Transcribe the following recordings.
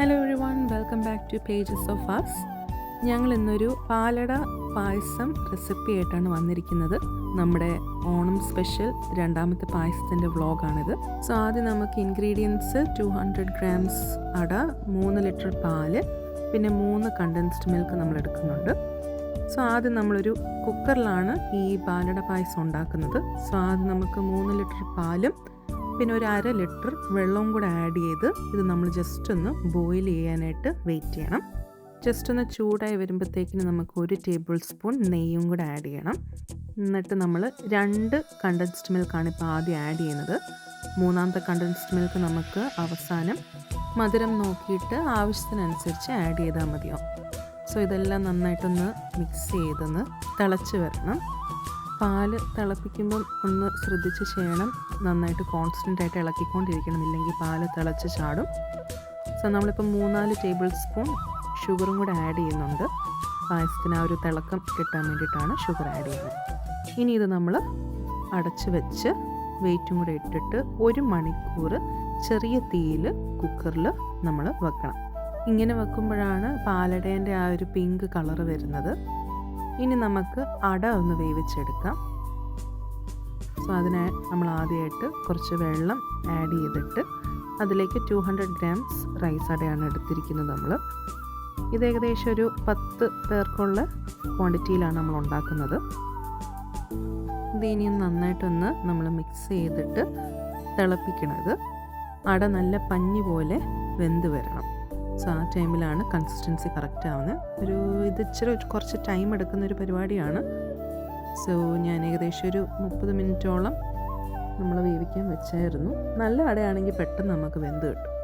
Hello everyone, welcome back to pages of us. ഞങ്ങൾ ഇന്നൊരു പാലട പായസം recipe ആയിട്ടാണ് വന്നിരിക്കുന്നത്. നമ്മുടെ ഓണം സ്പെഷ്യൽ രണ്ടാമത്തെ പായസത്തിൻ്റെ വ്ളോഗാണിത്. സോ ആദ്യം നമുക്ക് ഇൻഗ്രീഡിയൻസ് 200 grams അട, 3 ലിറ്റർ പാല്, പിന്നെ 3 കണ്ടൻസ്ഡ് മിൽക്ക് നമ്മൾ എടുക്കുന്നുണ്ട്. സോ ആദ്യം നമ്മളൊരു കുക്കറിലാണ് ഈ പാലട പായസം ഉണ്ടാക്കുന്നത്. സോ ആദ്യം നമുക്ക് 3 ലിറ്റർ പാലും പിന്നെ ഒരു 1/2 ലിറ്റർ വെള്ളവും കൂടെ ആഡ് ചെയ്ത് ഇത് നമ്മൾ ജസ്റ്റ് ഒന്ന് ബോയിൽ ചെയ്യാനായിട്ട് വെയിറ്റ് ചെയ്യണം. ജസ്റ്റ് ഒന്ന് ചൂടായി വരുമ്പോഴത്തേക്കിന് നമുക്ക് 1 ടേബിൾ സ്പൂൺ നെയ്യും കൂടെ ആഡ് ചെയ്യണം. എന്നിട്ട് നമ്മൾ 2 കണ്ടൻസ്ഡ് മിൽക്കാണ് ഇപ്പോൾ ആദ്യം ആഡ് ചെയ്യുന്നത്. മൂന്നാമത്തെ കണ്ടൻസ്ഡ് മിൽക്ക് നമുക്ക് അവസാനം മധുരം നോക്കിയിട്ട് ആവശ്യത്തിനനുസരിച്ച് ആഡ് ചെയ്താൽ മതിയാവും. സോ ഇതെല്ലാം നന്നായിട്ടൊന്ന് മിക്സ് ചെയ്തൊന്ന് തിളച്ച് വരണം. പാല് തിളപ്പിക്കുമ്പോൾ ഒന്ന് ശ്രദ്ധിച്ച് ചെയ്യണം, നന്നായിട്ട് കോൺസ്റ്റൻ്റ് ആയിട്ട് ഇളക്കിക്കൊണ്ടിരിക്കണം, ഇല്ലെങ്കിൽ പാല് തിളച്ച് ചാടും. സോ നമ്മളിപ്പോൾ 3-4 ടേബിൾ സ്പൂൺ ഷുഗറും കൂടെ ആഡ് ചെയ്യുന്നുണ്ട്. പായസത്തിന് ആ ഒരു തിളക്കം കിട്ടാൻ വേണ്ടിയിട്ടാണ് ഷുഗർ ആഡ് ചെയ്യുന്നത്. ഇനി ഇത് നമ്മൾ അടച്ച് വെച്ച് വെയിറ്റും കൂടെ ഇട്ടിട്ട് 1 മണിക്കൂർ ചെറിയ തീയിൽ കുക്കറിൽ നമ്മൾ വെക്കണം. ഇങ്ങനെ വെക്കുമ്പോഴാണ് പാലടേൻ്റെ ആ ഒരു പിങ്ക് കളറ് വരുന്നത്. ഇനി നമുക്ക് അട ഒന്ന് വേവിച്ചെടുക്കാം. സോ അതിനായി നമ്മൾ ആദ്യമായിട്ട് കുറച്ച് വെള്ളം ആഡ് ചെയ്തിട്ട് അതിലേക്ക് 200 grams റൈസ് അടയാണ് എടുത്തിരിക്കുന്നത് നമ്മൾ. ഇത് ഏകദേശം ഒരു 10 പേർക്കുള്ള ക്വാണ്ടിറ്റിയിലാണ് നമ്മൾ ഉണ്ടാക്കുന്നത്. ഇത് ഇനി നന്നായിട്ടൊന്ന് നമ്മൾ മിക്സ് ചെയ്തിട്ട് തിളപ്പിക്കണത്. അട നല്ല പഞ്ഞി പോലെ വെന്ത് വരണം. സോ ആ ടൈമിലാണ് കൺസിസ്റ്റൻസി കറക്റ്റ് ആവുന്നത്. ഇത് ഇച്ചിരി കുറച്ച് ടൈം എടുക്കുന്നൊരു പരിപാടിയാണ്. സോ ഞാൻ ഏകദേശം ഒരു 30 മിനിറ്റോളം നമ്മൾ വേവിക്കാൻ വെച്ചായിരുന്നു. നല്ല അടയാണെങ്കിൽ പെട്ടെന്ന് നമുക്ക് വെന്ത് കിട്ടും.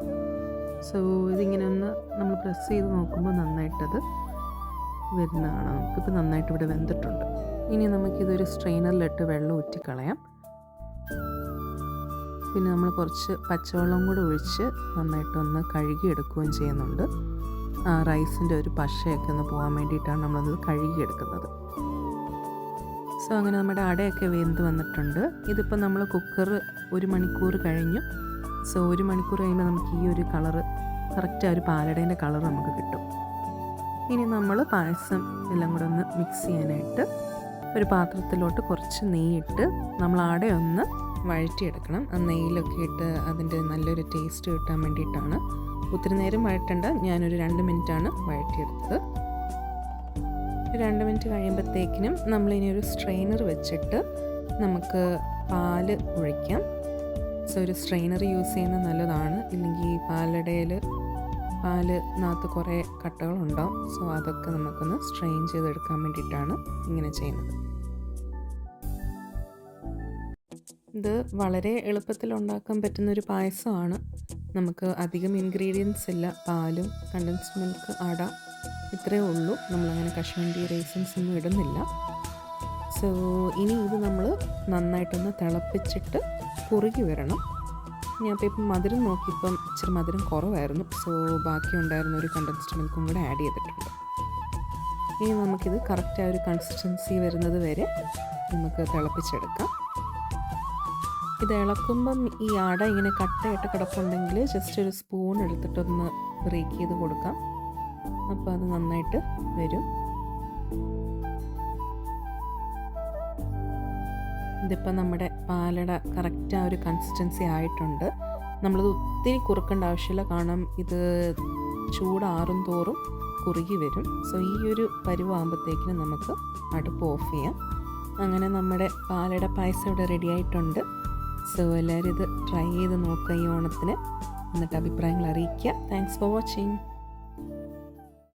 സോ ഇതിങ്ങനെ ഒന്ന് നമ്മൾ പ്രസ് ചെയ്ത് നോക്കുമ്പോൾ നന്നായിട്ടത് വരുന്നതാണ്. നമുക്കിപ്പോൾ നന്നായിട്ട് ഇവിടെ വെന്തിട്ടുണ്ട്. ഇനി നമുക്കിതൊരു സ്ട്രെയിനറിലിട്ട് വെള്ളം ഊറ്റിക്കളയാം. പിന്നെ നമ്മൾ കുറച്ച് പച്ചവെള്ളം കൂടെ ഒഴിച്ച് നന്നായിട്ടൊന്ന് കഴുകിയെടുക്കുകയും ചെയ്യുന്നുണ്ട്. ആ റൈസിൻ്റെ ഒരു പശയൊക്കെ ഒന്ന് പോകാൻ വേണ്ടിയിട്ടാണ് നമ്മളത് കഴുകിയെടുക്കുന്നത്. സോ അങ്ങനെ നമ്മുടെ അടയൊക്കെ വെന്ത് വന്നിട്ടുണ്ട്. ഇതിപ്പോൾ നമ്മൾ കുക്കർ 1 മണിക്കൂർ കഴിഞ്ഞു. സോ 1 മണിക്കൂർ കഴിയുമ്പോൾ നമുക്ക് ഈ ഒരു കളറ് കറക്റ്റ് ആ ഒരു പാലടേൻ്റെ കളർ നമുക്ക് കിട്ടും. ഇനി നമ്മൾ പായസം എല്ലാം കൂടെ ഒന്ന് മിക്സ് ചെയ്യാനായിട്ട് ഒരു പാത്രത്തിലോട്ട് കുറച്ച് നെയ്യിട്ട് നമ്മൾ അടയൊന്ന് വഴറ്റിയെടുക്കണം. ആ നെയ്യിലൊക്കെ ഇട്ട് അതിൻ്റെ നല്ലൊരു ടേസ്റ്റ് കിട്ടാൻ വേണ്ടിയിട്ടാണ്. ഒത്തിരി നേരം വഴറ്റണ്ട, ഞാനൊരു 2 മിനിറ്റാണ് വഴറ്റിയെടുത്തത്. 2 മിനിറ്റ് കഴിയുമ്പോഴത്തേക്കിനും നമ്മളിനി ഒരു സ്ട്രെയിനർ വെച്ചിട്ട് നമുക്ക് പാല് ഒഴിക്കാം. സോ ഒരു സ്ട്രെയിനർ യൂസ് ചെയ്യുന്നത് നല്ലതാണ്, ഇല്ലെങ്കിൽ പാലിനകത്ത് കുറേ കട്ടകളുണ്ടാവും. സോ അതൊക്കെ നമുക്കൊന്ന് സ്ട്രെയിൻ ചെയ്തെടുക്കാൻ വേണ്ടിയിട്ടാണ് ഇങ്ങനെ ചെയ്യുന്നത്. ഇത് വളരെ എളുപ്പത്തിൽ ഉണ്ടാക്കാൻ പറ്റുന്നൊരു പായസമാണ്. നമുക്ക് അധികം ഇൻഗ്രീഡിയൻസ് ഇല്ല. പാലും കണ്ടൻസ്ഡ് മിൽക്ക്, അട, ഇത്രയേ ഉള്ളൂ. നമ്മളങ്ങനെ കശുവണ്ടി റൈസിൻസ് ഒന്നും ഇടുന്നില്ല. സോ ഇനി ഇത് നമ്മൾ നന്നായിട്ടൊന്ന് തിളപ്പിച്ചിട്ട് കുറുകി വരണം. ഞാൻ ഇപ്പം മധുരം നോക്കിയപ്പം ഇച്ചിരി മധുരം കുറവായിരുന്നു. സോ ബാക്കി ഉണ്ടായിരുന്ന ഒരു കണ്ടൻസ്ഡ് മിൽക്കും കൂടെ ആഡ് ചെയ്തിട്ടുണ്ട്. ഇനി നമുക്കിത് കറക്റ്റ് ആ ഒരു കൺസിസ്റ്റൻസി വരുന്നത് വരെ നമുക്ക് തിളപ്പിച്ചെടുക്കാം. ഇത് ഇളക്കുമ്പം ഈ അട ഇങ്ങനെ കട്ടയിട്ട് കിടപ്പുണ്ടെങ്കിൽ ജസ്റ്റ് ഒരു സ്പൂൺ എടുത്തിട്ടൊന്ന് ബ്രേക്ക് ചെയ്ത് കൊടുക്കാം. അപ്പോൾ അത് നന്നായിട്ട് വരും. ഇതിപ്പോൾ നമ്മുടെ പാലട കറക്റ്റ് ആ ഒരു കൺസിസ്റ്റൻസി ആയിട്ടുണ്ട്. നമ്മളത് ഒത്തിരി കുറുക്കേണ്ട ആവശ്യമില്ല, കാരണം ഇത് ചൂടാറും തോറും കുറുകി വരും. സോ ഈ ഒരു പരുവാകുമ്പോഴത്തേക്കിനും നമുക്ക് അടുപ്പ് ഓഫ് ചെയ്യാം. അങ്ങനെ നമ്മുടെ പാലട പായസം ഇവിടെ റെഡി ആയിട്ടുണ്ട്. സോ എല്ലാവരും ഇത് ട്രൈ ചെയ്ത് നോക്കുക ഈ ഓണത്തിന്. എന്നിട്ട് അഭിപ്രായങ്ങൾ അറിയിക്കുക. Thanks for watching.